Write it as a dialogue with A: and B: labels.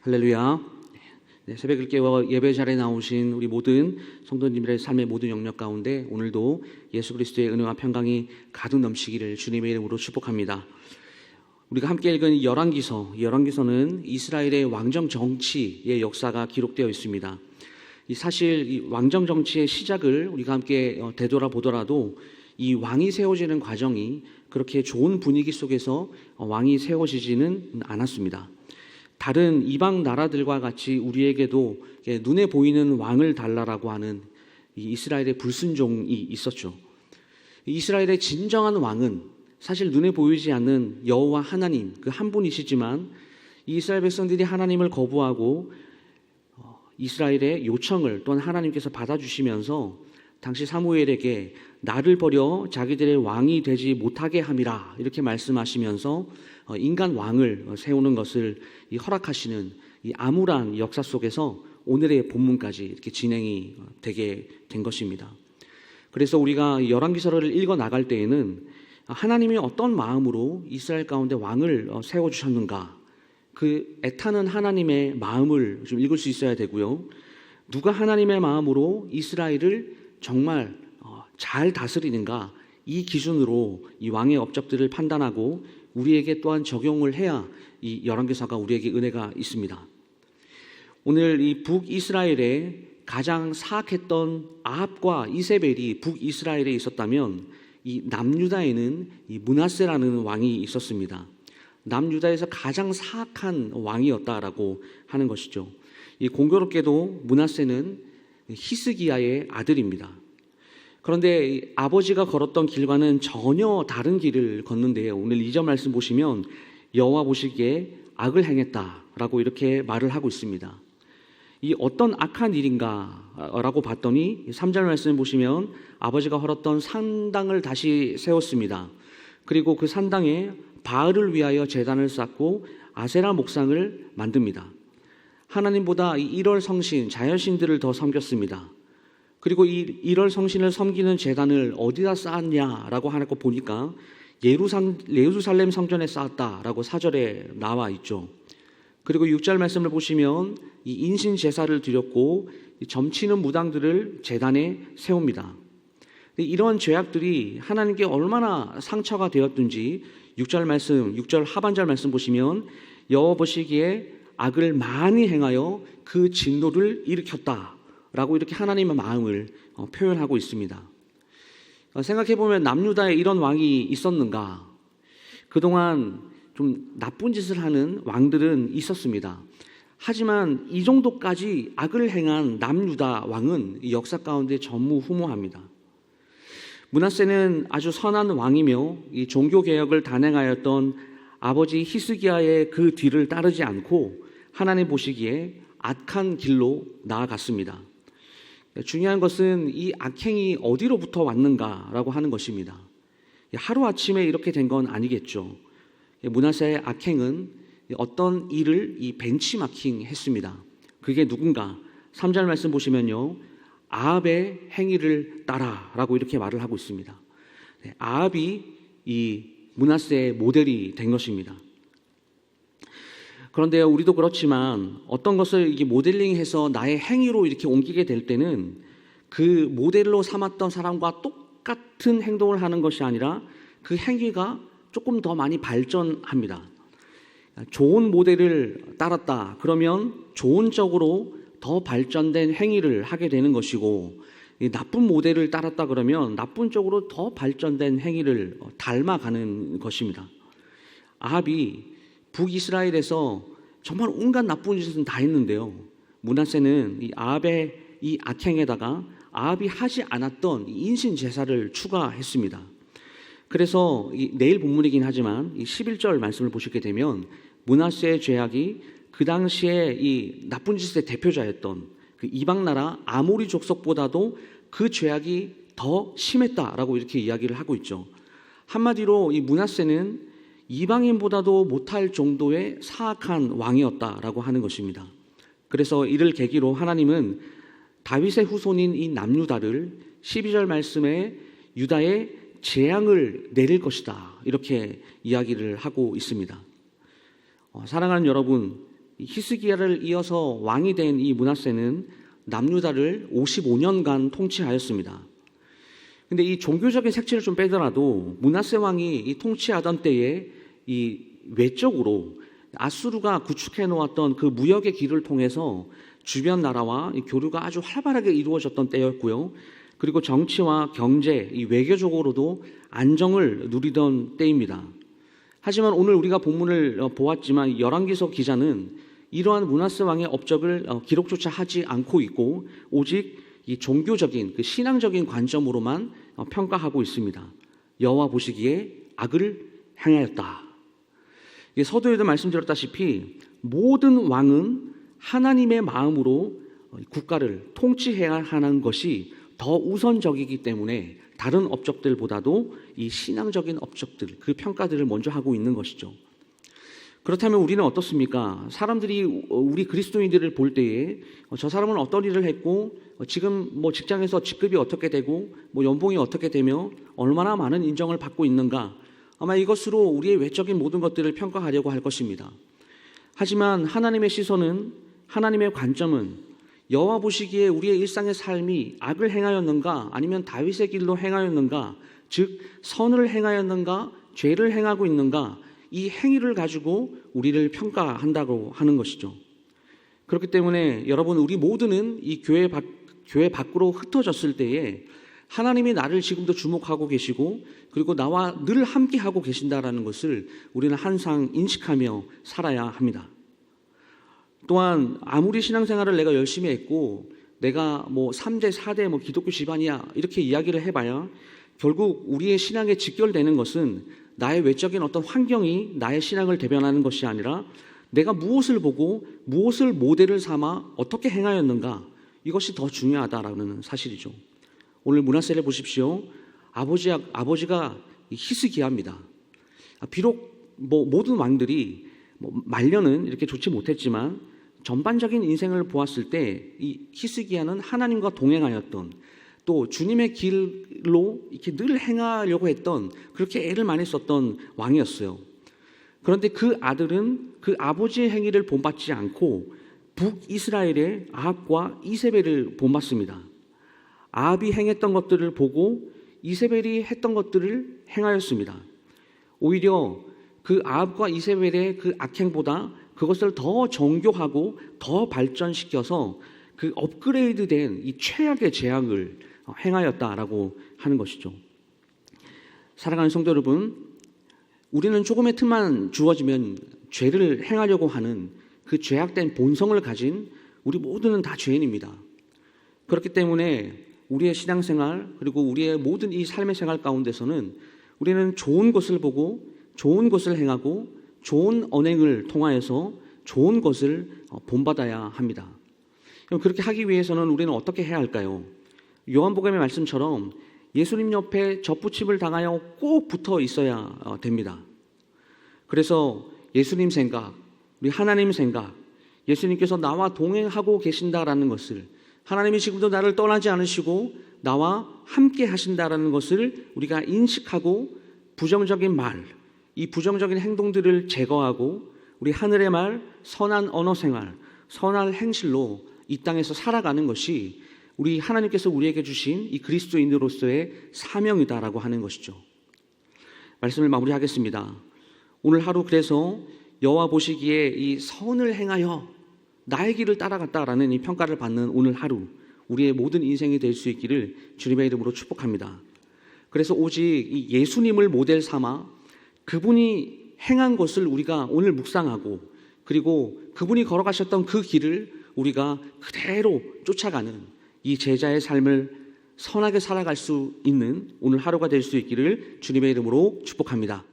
A: 할렐루야. 네, 새벽 읽기와 예배 자리에 나오신 우리 모든 성도님들의 삶의 모든 영역 가운데 오늘도 예수 그리스도의 은혜와 평강이 가득 넘치기를 주님의 이름으로 축복합니다. 우리가 함께 읽은 열왕기서는 이스라엘의 왕정 정치의 역사가 기록되어 있습니다. 사실 이 왕정 정치의 시작을 우리가 함께 되돌아보더라도 이 왕이 세워지는 과정이 그렇게 좋은 분위기 속에서 왕이 세워지지는 않았습니다. 다른 이방 나라들과 같이 우리에게도 눈에 보이는 왕을 달라라고 하는 이 이스라엘의 불순종이 있었죠. 이스라엘의 진정한 왕은 사실 눈에 보이지 않는 여호와 하나님 그 한 분이시지만 이 이스라엘 백성들이 하나님을 거부하고 이스라엘의 요청을 또한 하나님께서 받아주시면서 당시 사무엘에게 나를 버려 자기들의 왕이 되지 못하게 함이라 이렇게 말씀하시면서 인간 왕을 세우는 것을 허락하시는 이 암울한 역사 속에서 오늘의 본문까지 이렇게 진행이 되게 된 것입니다. 그래서 우리가 열왕기서를 읽어 나갈 때에는 하나님이 어떤 마음으로 이스라엘 가운데 왕을 세워주셨는가 그 애타는 하나님의 마음을 좀 읽을 수 있어야 되고요. 누가 하나님의 마음으로 이스라엘을 정말 잘 다스리는가 이 기준으로 이 왕의 업적들을 판단하고 우리에게 또한 적용을 해야 이 열왕기서가 우리에게 은혜가 있습니다. 오늘 이 북이스라엘에 가장 사악했던 아합과 이세벨이 북이스라엘에 있었다면 이 남유다에는 이 므낫세라는 왕이 있었습니다. 남유다에서 가장 사악한 왕이었다라고 하는 것이죠. 이 공교롭게도 므낫세는 히스기야의 아들입니다. 그런데 아버지가 걸었던 길과는 전혀 다른 길을 걷는데요. 오늘 2절 말씀 보시면 여호와 보시기에 악을 행했다라고 이렇게 말을 하고 있습니다. 이 어떤 악한 일인가라고 봤더니 3절 말씀 보시면 아버지가 헐었던 산당을 다시 세웠습니다. 그리고 그 산당에 바알을 위하여 제단을 쌓고 아세라 목상을 만듭니다. 하나님보다 이 일월 성신, 자연신들을 더 섬겼습니다. 그리고 이 일월 성신을 섬기는 제단을 어디다 쌓았냐라고 하는 거 보니까 예루살렘 성전에 쌓았다라고 4절에 나와 있죠. 그리고 6절 말씀을 보시면 이 인신 제사를 드렸고 점치는 무당들을 제단에 세웁니다. 이런 죄악들이 하나님께 얼마나 상처가 되었든지 6절 하반절 말씀 보시면 여호와 보시기에 악을 많이 행하여 그 진노를 일으켰다라고 이렇게 하나님의 마음을 표현하고 있습니다. 생각해보면 남유다에 이런 왕이 있었는가? 그동안 좀 나쁜 짓을 하는 왕들은 있었습니다. 하지만 이 정도까지 악을 행한 남유다 왕은 이 역사 가운데 전무후무합니다. 므낫세는 아주 선한 왕이며 이 종교개혁을 단행하였던 아버지 히스기야의 그 뒤를 따르지 않고 하나님 보시기에 악한 길로 나아갔습니다. 중요한 것은 이 악행이 어디로부터 왔는가라고 하는 것입니다. 하루아침에 이렇게 된 건 아니겠죠. 므낫세의 악행은 어떤 일을 이 벤치마킹 했습니다. 그게 누군가? 3절 말씀 보시면요. 아합의 행위를 따라라고 이렇게 말을 하고 있습니다. 아합이 이 므낫세의 모델이 된 것입니다. 그런데 우리도 그렇지만 어떤 것을 이게 모델링해서 나의 행위로 이렇게 옮기게 될 때는 그 모델로 삼았던 사람과 똑같은 행동을 하는 것이 아니라 그 행위가 조금 더 많이 발전합니다. 좋은 모델을 따랐다 그러면 좋은 쪽으로 더 발전된 행위를 하게 되는 것이고 나쁜 모델을 따랐다 그러면 나쁜 쪽으로 더 발전된 행위를 닮아가는 것입니다. 아합이 북이스라엘에서 정말 온갖 나쁜 짓은 다 했는데요. 므낫세는 이 아합의 이 악행에다가 아합이 하지 않았던 인신 제사를 추가했습니다. 그래서 내일 본문이긴 하지만 이 11절 말씀을 보시게 되면 므낫세의 죄악이 그 당시에 이 나쁜 짓의 대표자였던 그 이방 나라 아모리 족속보다도 그 죄악이 더 심했다라고 이렇게 이야기를 하고 있죠. 한마디로 이 므낫세는 이방인보다도 못할 정도의 사악한 왕이었다라고 하는 것입니다. 그래서 이를 계기로 하나님은 다윗의 후손인 이 남유다를 12절 말씀에 유다의 재앙을 내릴 것이다 이렇게 이야기를 하고 있습니다. 사랑하는 여러분, 히스기야를 이어서 왕이 된 이 므낫세는 남유다를 55년간 통치하였습니다. 근데 이 종교적인 색채를 좀 빼더라도 므낫세 왕이 이 통치하던 때에 이 외적으로 아수르가 구축해 놓았던 그 무역의 길을 통해서 주변 나라와 이 교류가 아주 활발하게 이루어졌던 때였고요. 그리고 정치와 경제, 이 외교적으로도 안정을 누리던 때입니다. 하지만 오늘 우리가 본문을 보았지만 열왕기서 기자는 이러한 므낫세 왕의 업적을 기록조차 하지 않고 있고 오직 이 종교적인 그 신앙적인 관점으로만 평가하고 있습니다. 여호와 보시기에 악을 행하였다. 서두에도 말씀드렸다시피 모든 왕은 하나님의 마음으로 국가를 통치해야 하는 것이 더 우선적이기 때문에 다른 업적들보다도 이 신앙적인 업적들, 그 평가들을 먼저 하고 있는 것이죠. 그렇다면 우리는 어떻습니까? 사람들이 우리 그리스도인들을 볼 때에 저 사람은 어떤 일을 했고 지금 뭐 직장에서 직급이 어떻게 되고 뭐 연봉이 어떻게 되며 얼마나 많은 인정을 받고 있는가, 아마 이것으로 우리의 외적인 모든 것들을 평가하려고 할 것입니다. 하지만 하나님의 시선은, 하나님의 관점은 여호와 보시기에 우리의 일상의 삶이 악을 행하였는가 아니면 다윗의 길로 행하였는가, 즉 선을 행하였는가 죄를 행하고 있는가, 이 행위를 가지고 우리를 평가한다고 하는 것이죠. 그렇기 때문에 여러분, 우리 모두는 이 교회 밖으로 흩어졌을 때에 하나님이 나를 지금도 주목하고 계시고 그리고 나와 늘 함께하고 계신다라는 것을 우리는 항상 인식하며 살아야 합니다. 또한 아무리 신앙생활을 내가 열심히 했고 내가 뭐 3대, 4대 뭐 기독교 집안이야 이렇게 이야기를 해봐야 결국 우리의 신앙에 직결되는 것은 나의 외적인 어떤 환경이 나의 신앙을 대변하는 것이 아니라 내가 무엇을 보고 무엇을 모델을 삼아 어떻게 행하였는가, 이것이 더 중요하다라는 사실이죠. 오늘 므낫세를 보십시오. 아버지가 히스기야입니다. 비록 뭐 모든 왕들이 말년은 이렇게 좋지 못했지만 전반적인 인생을 보았을 때 이 히스기야는 하나님과 동행하였던, 또 주님의 길로 이렇게 늘 행하려고 했던, 그렇게 애를 많이 썼던 왕이었어요. 그런데 그 아들은 그 아버지의 행위를 본받지 않고 북이스라엘의 아합과 이세벨을 본받습니다. 아합이 행했던 것들을 보고 이세벨이 했던 것들을 행하였습니다. 오히려 그 아합과 이세벨의 그 악행보다 그것을 더 정교하고 더 발전시켜서 그 업그레이드된 이 최악의 재앙을 행하였다라고 하는 것이죠. 사랑하는 성도 여러분, 우리는 조금의 틈만 주어지면 죄를 행하려고 하는 그 죄악된 본성을 가진 우리 모두는 다 죄인입니다. 그렇기 때문에 우리의 신앙생활 그리고 우리의 모든 이 삶의 생활 가운데서는 우리는 좋은 것을 보고 좋은 것을 행하고 좋은 언행을 통하여서 좋은 것을 본받아야 합니다. 그럼 그렇게 하기 위해서는 우리는 어떻게 해야 할까요? 요한복음의 말씀처럼 예수님 옆에 젖붙임을 당하여 꼭 붙어 있어야 됩니다. 그래서 예수님 생각, 우리 하나님 생각, 예수님께서 나와 동행하고 계신다라는 것을, 하나님이 지금도 나를 떠나지 않으시고 나와 함께 하신다라는 것을 우리가 인식하고 부정적인 말, 이 부정적인 행동들을 제거하고 우리 하늘의 말, 선한 언어 생활, 선한 행실로 이 땅에서 살아가는 것이 우리 하나님께서 우리에게 주신 이 그리스도인으로서의 사명이다라고 하는 것이죠. 말씀을 마무리하겠습니다. 오늘 하루 그래서 여호와 보시기에 이 선을 행하여 나의 길을 따라갔다라는 이 평가를 받는 오늘 하루, 우리의 모든 인생이 될 수 있기를 주님의 이름으로 축복합니다. 그래서 오직 이 예수님을 모델 삼아 그분이 행한 것을 우리가 오늘 묵상하고, 그리고 그분이 걸어가셨던 그 길을 우리가 그대로 쫓아가는 이 제자의 삶을 선하게 살아갈 수 있는 오늘 하루가 될 수 있기를 주님의 이름으로 축복합니다.